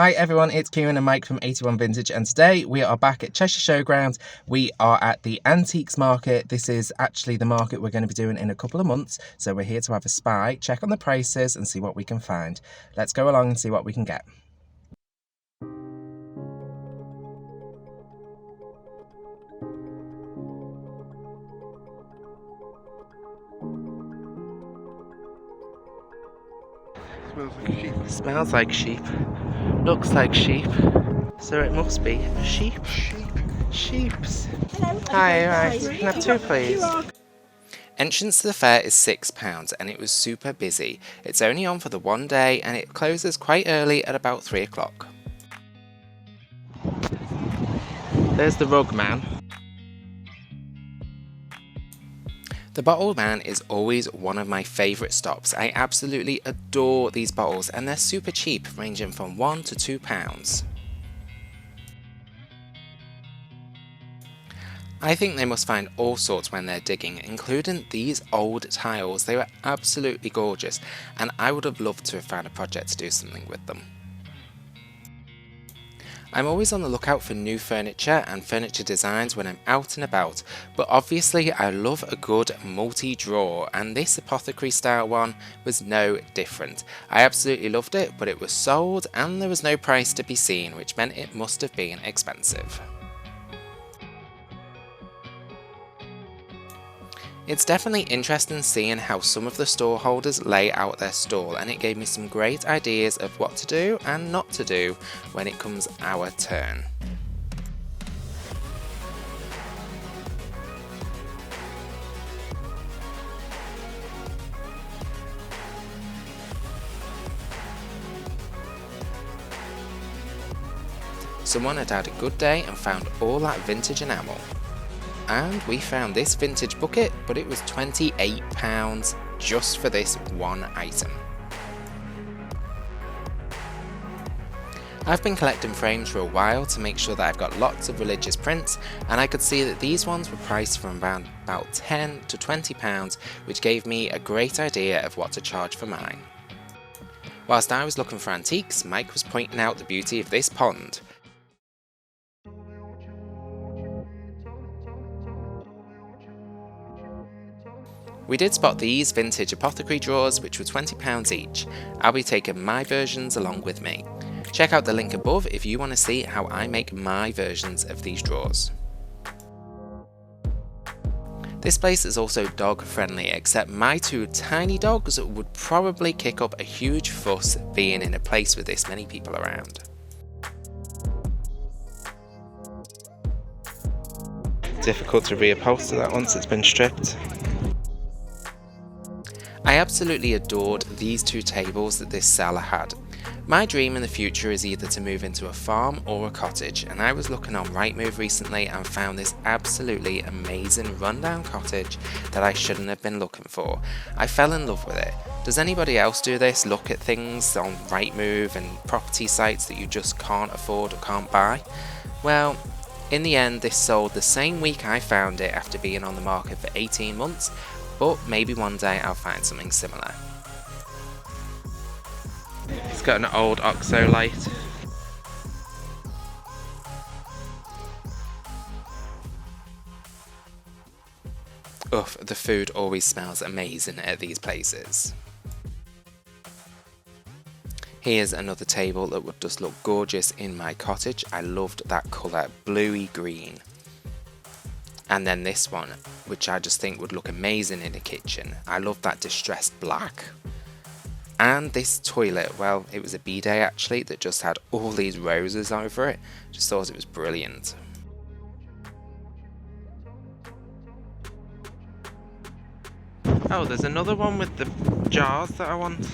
Hi everyone, it's Kieran and Mike from 81 Vintage, and today we are back at Cheshire Showground. We are at the Antiques Market. This is actually the market we're going to be doing in a couple of months, so we're here to have a spy, check on the prices and see what we can find. Let's go along and see what we can get. Smells like sheep. Smells like sheep, looks like sheep, so it must be sheep. Sheeps. Hello. Hi, can I have two please? Entrance to the fair is £6 and it was super busy. It's only on for the one day and it closes quite early at about 3 o'clock. There's the rug man. The bottle man is always one of my favourite stops. I absolutely adore these bottles and they're super cheap, ranging from £1 to £2. I think they must find all sorts when they're digging, including these old tiles. They were absolutely gorgeous and I would have loved to have found a project to do something with them. I'm always on the lookout for new furniture and furniture designs when I'm out and about, but obviously I love a good multi-drawer, and this apothecary style one was no different. I absolutely loved it, but it was sold and there was no price to be seen, which meant it must have been expensive. It's definitely interesting seeing how some of the store holders lay out their stall, and it gave me some great ideas of what to do and not to do when it comes our turn. Someone had had a good day and found all that vintage enamel. And we found this vintage bucket, but it was £28 just for this one item. I've been collecting frames for a while to make sure that I've got lots of religious prints, and I could see that these ones were priced from around about £10 to £20, which gave me a great idea of what to charge for mine. Whilst I was looking for antiques, Mike was pointing out the beauty of this pond. We did spot these vintage apothecary drawers, which were £20 each. I'll be taking my versions along with me. Check out the link above if you want to see how I make my versions of these drawers. This place is also dog friendly, except my two tiny dogs would probably kick up a huge fuss being in a place with this many people around. Difficult to reupholster that once it's been stripped. I absolutely adored these two tables that this seller had. My dream in the future is either to move into a farm or a cottage, and I was looking on Rightmove recently and found this absolutely amazing rundown cottage that I shouldn't have been looking for. I fell in love with it. Does anybody else do this? Look at things on Rightmove and property sites that you just can't afford or can't buy? Well, in the end this sold the same week I found it after being on the market for 18 months. But maybe one day I'll find something similar. It's got an old OXO light. Oof, the food always smells amazing at these places. Here's another table that would just look gorgeous in my cottage. I loved that colour, bluey green. And then this one, which I just think would look amazing in a kitchen. I love that distressed black. And this toilet, well, it was a bidet actually that just had all these roses over it. Just thought it was brilliant. Oh, there's another one with the jars that I want.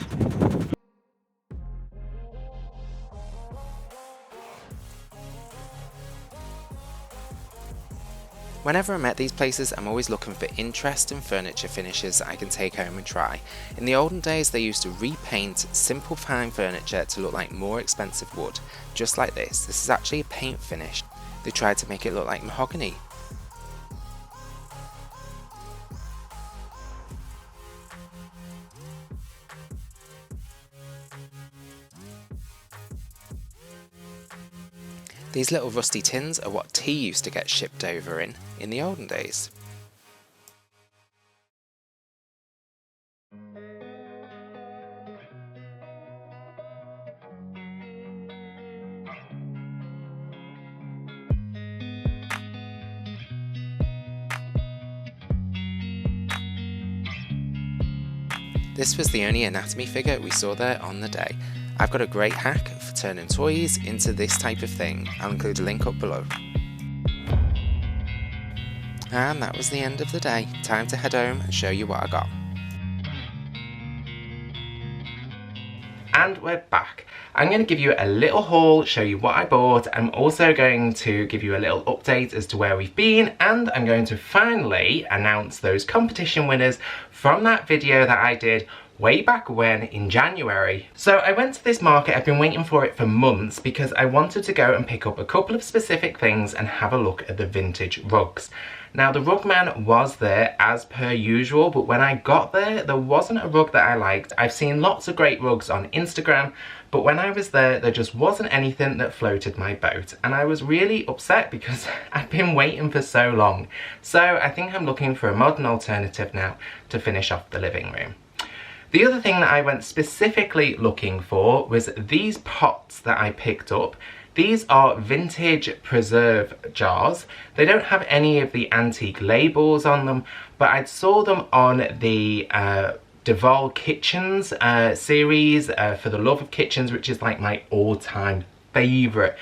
Whenever I'm at these places, I'm always looking for interesting furniture finishes I can take home and try. In the olden days, they used to repaint simple fine furniture to look like more expensive wood, just like this. This is actually a paint finish. They tried to make it look like mahogany. These little rusty tins are what tea used to get shipped over in the olden days. This was the only anatomy figure we saw there on the day. I've got a great hack for turning toys into this type of thing. I'll include a link up below. And that was the end of the day. Time to head home and show you what I got. And we're back. I'm going to give you a little haul, show you what I bought. I'm also going to give you a little update as to where we've been, and I'm going to finally announce those competition winners from that video that I did way back when in January. So I went to this market. I've been waiting for it for months because I wanted to go and pick up a couple of specific things and have a look at the vintage rugs. Now the rug man was there as per usual, but when I got there wasn't a rug that I liked. I've seen lots of great rugs on Instagram, but when I was there just wasn't anything that floated my boat, and I was really upset because I've been waiting for so long. So I think I'm looking for a modern alternative now to finish off the living room. The other thing that I went specifically looking for was these pots that I picked up. These are vintage preserve jars. They don't have any of the antique labels on them, but I saw them on the Deval Kitchens series, For the Love of Kitchens, which is like my all-time favourite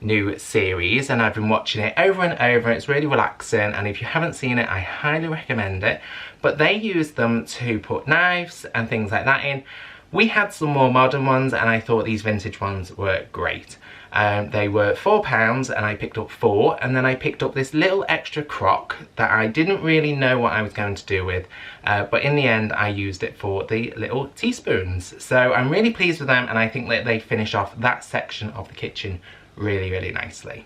new series, and I've been watching it over and over. It's really relaxing, and if you haven't seen it, I highly recommend it. But they use them to put knives and things like that in. We had some more modern ones, and I thought these vintage ones were great. They were £4 and I picked up 4, and then I picked up this little extra crock that I didn't really know what I was going to do with, but in the end I used it for the little teaspoons. So I'm really pleased with them, and I think that they finish off that section of the kitchen really, really nicely.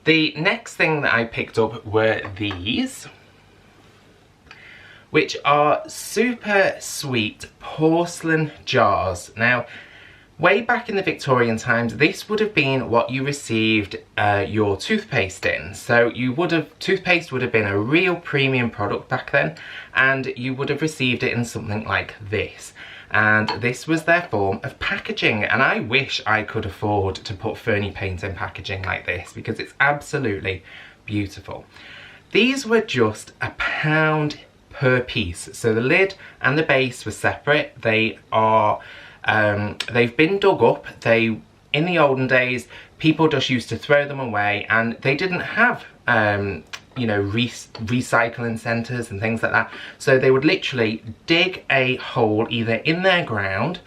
The next thing that I picked up were these, which are super sweet porcelain jars. Now, way back in the Victorian times, this would have been what you received your toothpaste in. So toothpaste would have been a real premium product back then, and you would have received it in something like this. And this was their form of packaging, and I wish I could afford to put Fernie paint in packaging like this because it's absolutely beautiful. These were just £1 per piece, so the lid and the base were separate. They are they've been dug up. In the olden days, people just used to throw them away, and they didn't have you know, recycling centres and things like that. So they would literally dig a hole either in their ground,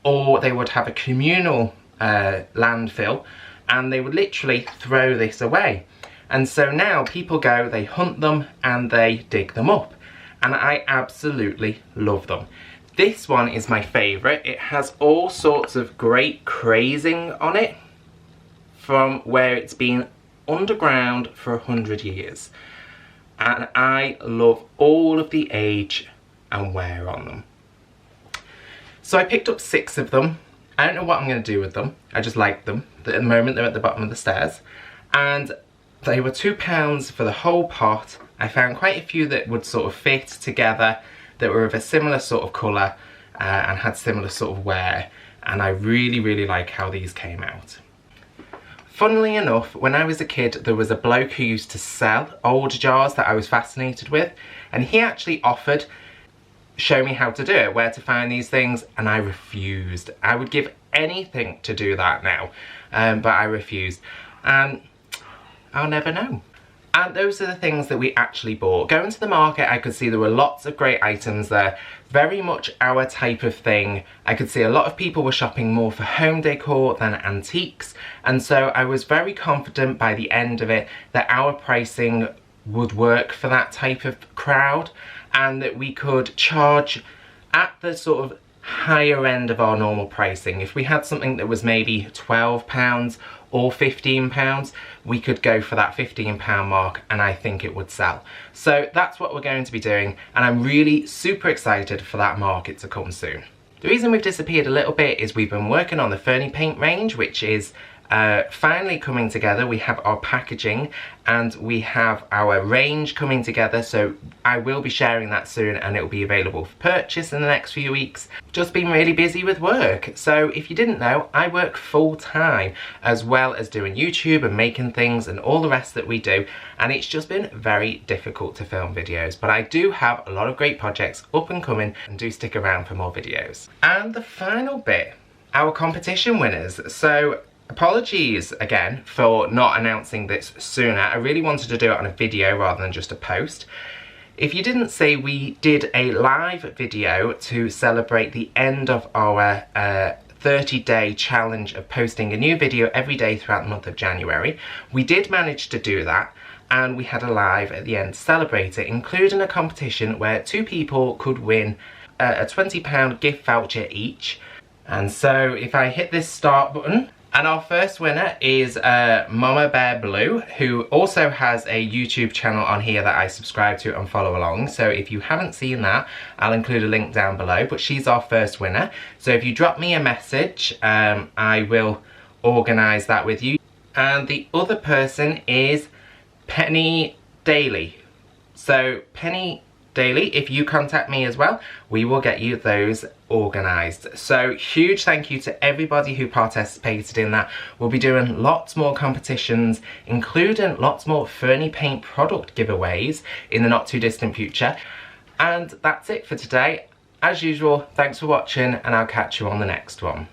or they would have a communal landfill, and they would literally throw this away. And so now people go, they hunt them and they dig them up, and I absolutely love them. This one is my favourite. It has all sorts of great crazing on it from where it's been underground for 100 years, and I love all of the age and wear on them. So I picked up 6 of them. I don't know what I'm going to do with them. I just like them. At the moment they're at the bottom of the stairs, and they were £2 for the whole pot. I found quite a few that would sort of fit together, that were of a similar sort of colour and had similar sort of wear, and I really, really like how these came out. Funnily enough, when I was a kid, there was a bloke who used to sell old jars that I was fascinated with, and he actually offered show me how to do it, where to find these things, and I refused. I would give anything to do that now, but I refused, and I'll never know. And those are the things that we actually bought. Going to the market, I could see there were lots of great items there, very much our type of thing. I could see a lot of people were shopping more for home decor than antiques, and so I was very confident by the end of it that our pricing would work for that type of crowd, and that we could charge at the sort of higher end of our normal pricing. If we had something that was maybe £12 or £15, we could go for that £15 mark, and I think it would sell. So that's what we're going to be doing, and I'm really super excited for that market to come soon. The reason we've disappeared a little bit is we've been working on the Fernie paint range, which is finally coming together. We have our packaging and we have our range coming together, so I will be sharing that soon and it will be available for purchase in the next few weeks. Just been really busy with work, so if you didn't know, I work full-time as well as doing YouTube and making things and all the rest that we do, and it's just been very difficult to film videos, but I do have a lot of great projects up and coming, and do stick around for more videos. And the final bit, our competition winners. So apologies again for not announcing this sooner. I really wanted to do it on a video rather than just a post. If you didn't see, we did a live video to celebrate the end of our 30-day challenge of posting a new video every day throughout the month of January. We did manage to do that, and we had a live at the end to celebrate it, including a competition where 2 people could win a £20 gift voucher each. And so if I hit this start button, and our first winner is Mama Bear Blue, who also has a YouTube channel on here that I subscribe to and follow along. So if you haven't seen that, I'll include a link down below, but she's our first winner. So if you drop me a message, I will organise that with you. And the other person is Penny Daly. So Penny Daily, if you contact me as well, we will get you those organised. So huge thank you to everybody who participated in that. We'll be doing lots more competitions, including lots more Fernie Paint product giveaways in the not too distant future. And that's it for today. As usual, thanks for watching, and I'll catch you on the next one.